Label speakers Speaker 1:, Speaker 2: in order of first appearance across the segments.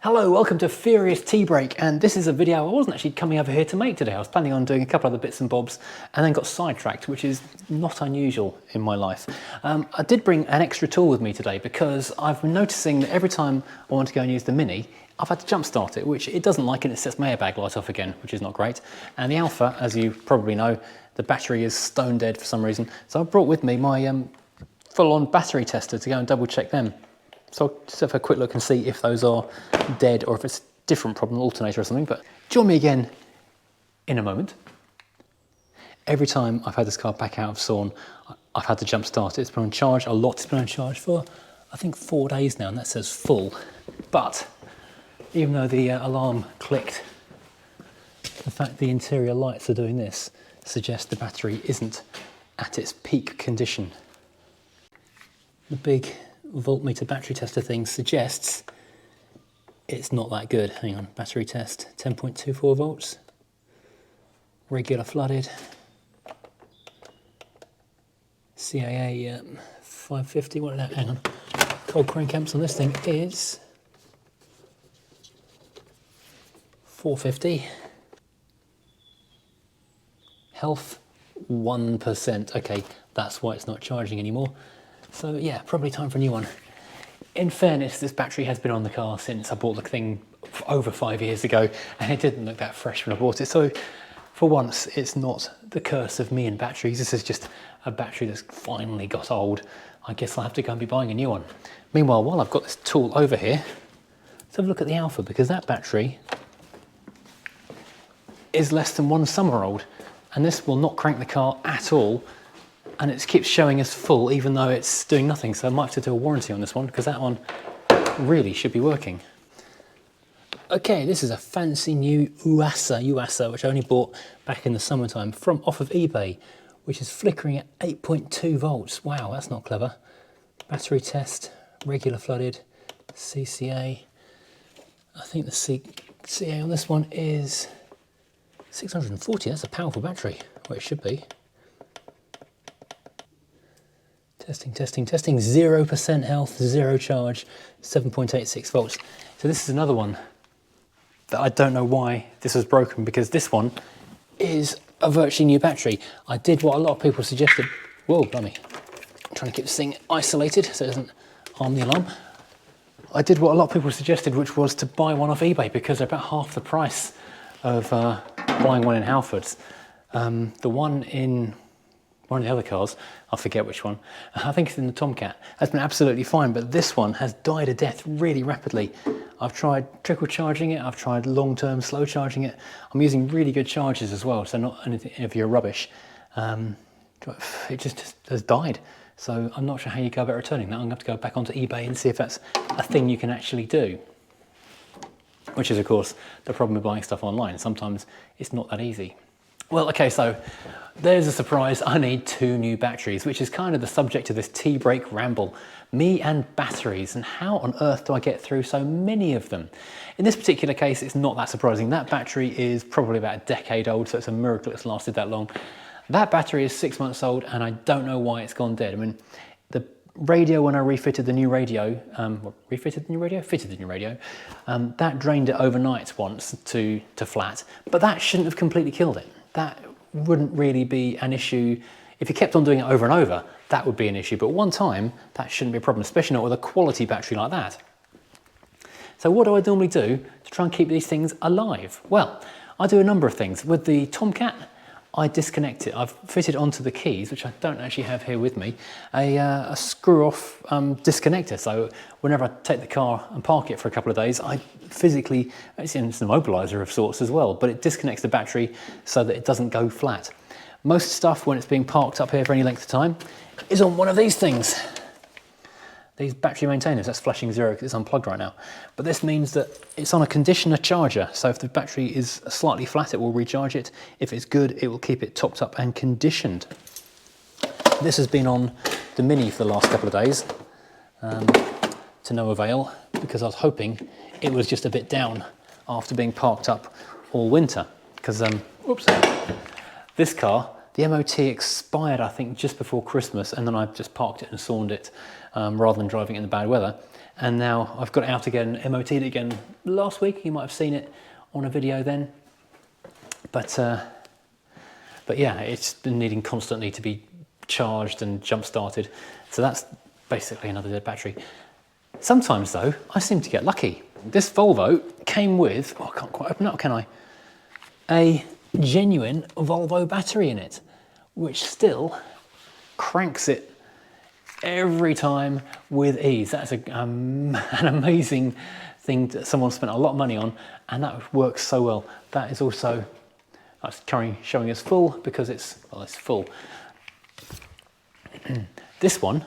Speaker 1: Hello, welcome to Furious Tea Break, and this is a video I wasn't actually coming over here to make today. I was planning on doing a couple other bits and bobs and then got sidetracked, which is not unusual in my life. I did bring an extra tool with me today because I've been noticing that every time I want to go and use the Mini, I've had to jump start it, which it doesn't like, and it sets my airbag light off again, which is not great. And the Alpha, as you probably know, the battery is stone dead for some reason. So I brought with me my full-on battery tester to go and double check them. So I'll just have a quick look and see if those are dead or if it's a different problem, alternator or something. But join me again in a moment. Every time I've had this car back out of sawn, I've had to jump start it. It's been on charge a lot. It's been on charge for, I think, 4 days now, and that says full. But even though the alarm clicked, the fact the interior lights are doing this suggests the battery isn't at its peak condition. The big voltmeter battery tester thing suggests it's not that good. Hang on, battery test, 10.24 volts, regular flooded, CAA 550, what is that? Hang on, cold crank amps on this thing is 450, health 1%, okay, that's why it's not charging anymore. So yeah, probably time for a new one. In fairness, this battery has been on the car since I bought the thing over 5 years ago, and it didn't look that fresh when I bought it. So for once, it's not the curse of me and batteries. This is just a battery that's finally got old. I guess I'll have to go and be buying a new one. Meanwhile, while I've got this tool over here, let's have a look at the Alpha, because that battery is less than 1 summer old, and this will not crank the car at all. And it keeps showing us full even though it's doing nothing. So I might have to do a warranty on this one because that one really should be working. Okay, this is a fancy new UASA, which I only bought back in the summertime off of eBay, which is flickering at 8.2 volts. Wow, that's not clever. Battery test, regular flooded, CCA. I think the CA on this one is 640. That's a powerful battery, well, it should be. Testing, 0% health, 0 charge, 7.86 volts. So this is another one that I don't know why this was broken, because this one is a virtually new battery. I did what a lot of people suggested. Whoa, blimey. I'm trying to keep this thing isolated so it doesn't harm the alarm. I did what a lot of people suggested, which was to buy one off eBay because they're about half the price of buying one in Halfords. The one in one of the other cars, I forget which one, I think it's in the Tomcat, has been absolutely fine, but this one has died a death really rapidly. I've tried trickle charging it, I've tried long-term slow charging it. I'm using really good chargers as well, so not anything of your rubbish. It just has died. So I'm not sure how you go about returning that. I'm going to have to go back onto eBay and see if that's a thing you can actually do. Which is, of course, the problem with buying stuff online. Sometimes it's not that easy. Well, okay, so there's a surprise. I need 2 new batteries, which is kind of the subject of this tea break ramble. Me and batteries, and how on earth do I get through so many of them? In this particular case, it's not that surprising. That battery is probably about a decade old, so it's a miracle it's lasted that long. That battery is 6 months old, and I don't know why it's gone dead. I mean, the radio, when I refitted the new radio, fitted the new radio, that drained it overnight once to flat, but that shouldn't have completely killed it. That wouldn't really be an issue. If you kept on doing it over and over, that would be an issue. But one time, that shouldn't be a problem, especially not with a quality battery like that. So what do I normally do to try and keep these things alive? Well, I do a number of things. With the Tomcat, I disconnect it. I've fitted onto the keys, which I don't actually have here with me, a screw-off disconnector. So whenever I take the car and park it for a couple of days, I physically, it's an immobilizer of sorts as well, but it disconnects the battery so that it doesn't go flat. Most stuff, when it's being parked up here for any length of time, is on one of these things. These battery maintainers. That's flashing 0 because it's unplugged right now. But this means that it's on a conditioner charger. So if the battery is slightly flat, it will recharge it. If it's good, it will keep it topped up and conditioned. This has been on the Mini for the last couple of days, to no avail, because I was hoping it was just a bit down after being parked up all winter. Because, whoops, this car, the MOT expired, I think, just before Christmas, and then I just parked it and sawned it rather than driving it in the bad weather. and now I've got it out again, MOT'd it again last week. You might have seen it on a video then, but yeah, it's been needing constantly to be charged and jump started, so that's basically another dead battery. Sometimes though, I seem to get lucky. This Volvo came with, oh, I can't quite open it up, can I? A genuine Volvo battery in it, which still cranks it every time with ease. That's an amazing thing that someone spent a lot of money on, and that works so well. That is also, that's currently showing us full because it's full. This one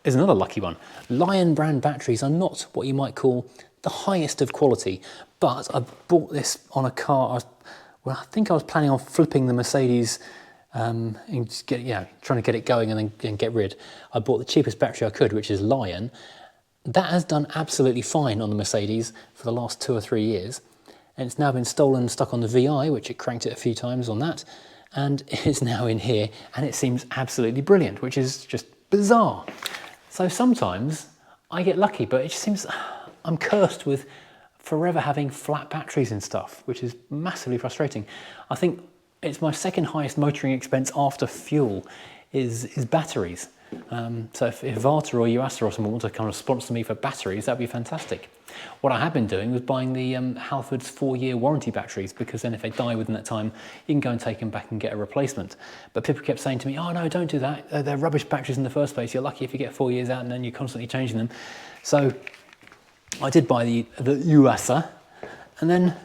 Speaker 1: is another lucky one. Lion brand batteries are not what you might call the highest of quality, but I bought this on a car. I think I was planning on flipping the Mercedes and just trying to get it going and then get rid. I bought the cheapest battery I could, which is Lion. That has done absolutely fine on the Mercedes for the last 2 or 3 years, and it's now been stolen and stuck on the VI, which it cranked it a few times on that, and it's now in here, and it seems absolutely brilliant, which is just bizarre. So sometimes I get lucky, but it just seems I'm cursed with forever having flat batteries and stuff, which is massively frustrating. I think it's my second highest motoring expense after fuel is batteries. So if Varta or Yuasa or someone want to kind of sponsor me for batteries, that'd be fantastic. What I have been doing was buying the Halford's 4-year warranty batteries, because then if they die within that time, you can go and take them back and get a replacement. But people kept saying to me, oh no, don't do that. They're rubbish batteries in the first place. You're lucky if you get 4 years out and then you're constantly changing them. So I did buy the Yuasa, and then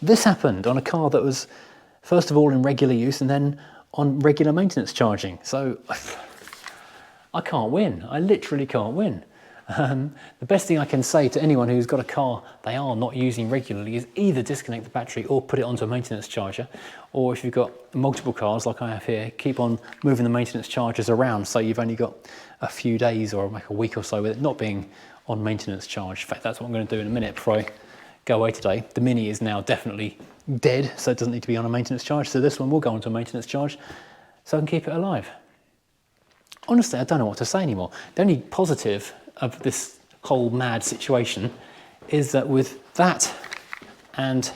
Speaker 1: this happened on a car that was first of all in regular use and then on regular maintenance charging. So I can't win. I literally can't win. The best thing I can say to anyone who's got a car they are not using regularly is either disconnect the battery or put it onto a maintenance charger, or if you've got multiple cars like I have here, keep on moving the maintenance chargers around so you've only got a few days or like a week or so with it not being on maintenance charge. In fact, that's what I'm going to do in a minute before I go away today. The Mini is now definitely dead, so it doesn't need to be on a maintenance charge, so this one will go onto a maintenance charge so I can keep it alive. Honestly, I don't know what to say anymore. The only positive of this whole mad situation is that with that and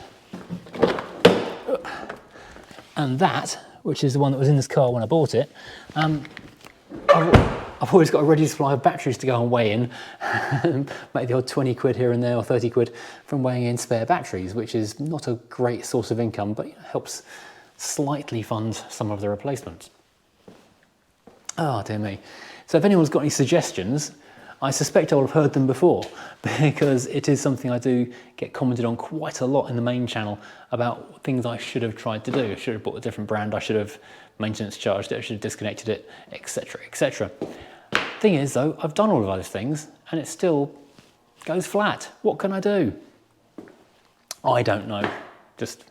Speaker 1: that, which is the one that was in this car when I bought it, I've always got a ready supply of batteries to go and weigh in, make the odd 20 quid here and there or 30 quid from weighing in spare batteries, which is not a great source of income, but helps slightly fund some of the replacements. Oh dear me. So if anyone's got any suggestions, I suspect I will have heard them before, because it is something I do get commented on quite a lot in the main channel about things I should have tried to do. I should have bought a different brand, I should have maintenance charged it, I should have disconnected it, etc, etc. Thing is though, I've done all of those things and it still goes flat. What can I do? I don't know. Just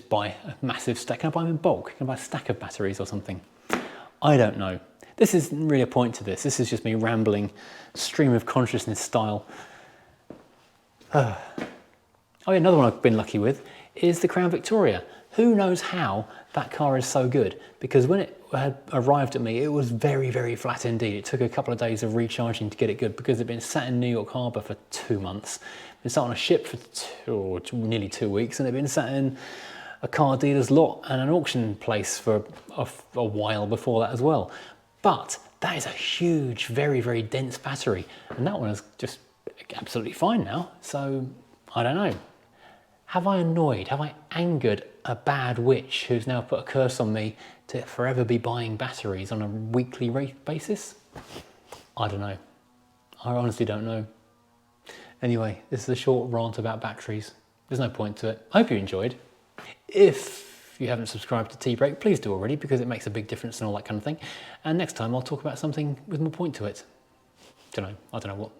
Speaker 1: buy a massive stack. Can I buy them in bulk? Can I buy a stack of batteries or something? I don't know. This isn't really a point to this. This is just me rambling, stream of consciousness style. Oh yeah, another one I've been lucky with is the Crown Victoria. Who knows how that car is so good? Because when it had arrived at me, it was very, very flat indeed. It took a couple of days of recharging to get it good because it'd been sat in New York Harbour for 2 months. Been sat on a ship for nearly 2 weeks, and it'd been sat in a car dealer's lot and an auction place for a while before that as well. But that is a huge, very, very dense battery, and that one is just absolutely fine now. So I don't know. Have I annoyed, have I angered a bad witch who's now put a curse on me to forever be buying batteries on a weekly basis? I don't know. I honestly don't know. Anyway, this is a short rant about batteries. There's no point to it. I hope you enjoyed. If you haven't subscribed to Tea Break, please do already, because it makes a big difference and all that kind of thing. And next time I'll talk about something with more point to it. I don't know what.